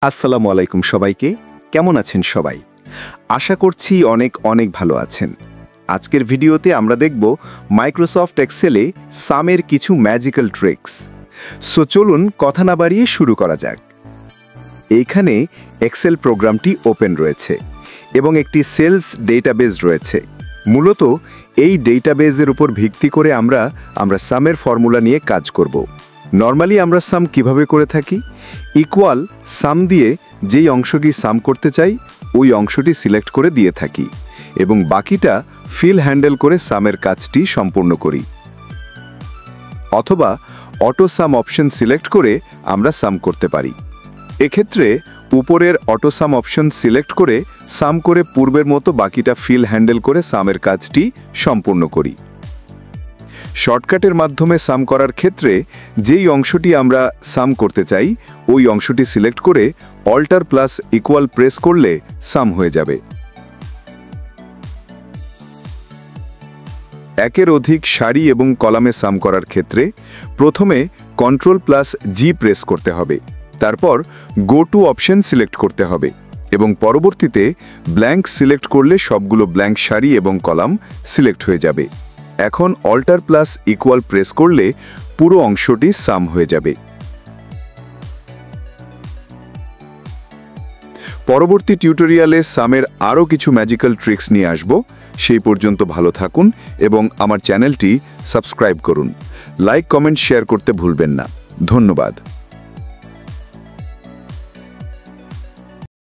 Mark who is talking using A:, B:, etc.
A: আসসালামু আলাইকুম সবাইকে। কেমন আছেন সবাই? আশা করছি অনেক ভালো আছেন। আজকের ভিডিওতে আমরা দেখব মাইক্রোসফট এক্সেলে সামের কিছু ম্যাজিক্যাল ট্রিক্স। সো চলুন কথা না বাড়িয়ে শুরু করা যাক। এইখানে এক্সেল প্রোগ্রামটি ওপেন রয়েছে এবং একটি সেলস ডেটাবেজ রয়েছে। মূলত এই ডেটাবেজের উপর ভিত্তি করে আমরা সামের ফর্মুলা নিয়ে কাজ করব। নরমালি আমরা সাম কিভাবে করে থাকি? ইকুয়াল সাম দিয়ে যেই অংশটি সাম করতে চাই ওই অংশটি সিলেক্ট করে দিয়ে থাকি এবং বাকিটা ফিল হ্যান্ডেল করে সামের কাজটি সম্পূর্ণ করি। অথবা অটো সাম অপশন সিলেক্ট করে আমরা সাম করতে পারি। এক্ষেত্রে উপরের অটো সাম অপশন সিলেক্ট করে সাম করে পূর্বের মতো বাকিটা ফিল হ্যান্ডেল করে সামের কাজটি সম্পূর্ণ করি। শর্টকাটের মাধ্যমে সাম করার ক্ষেত্রে যেই অংশটি আমরা সাম করতে চাই ওই অংশটি সিলেক্ট করে অল্টার প্লাস ইকুয়াল প্রেস করলে সাম হয়ে যাবে। একের অধিক সারি এবং কলামে সাম করার ক্ষেত্রে প্রথমে কন্ট্রোল প্লাস জি প্রেস করতে হবে, তারপর গো টু অপশন সিলেক্ট করতে হবে এবং পরবর্তীতে ব্ল্যাঙ্ক সিলেক্ট করলে সবগুলো ব্ল্যাঙ্ক সারি এবং কলাম সিলেক্ট হয়ে যাবে। এখন অল্টার প্লাস ইকুয়াল প্রেস করলে পুরো অংশটি সাম হয়ে যাবে। পরবর্তী টিউটোরিয়ালে সামের আরও কিছু ম্যাজিক্যাল ট্রিক্স নিয়ে আসব। সেই পর্যন্ত ভালো থাকুন এবং আমার চ্যানেলটি সাবস্ক্রাইব করুন। লাইক, কমেন্ট, শেয়ার করতে ভুলবেন না। ধন্যবাদ।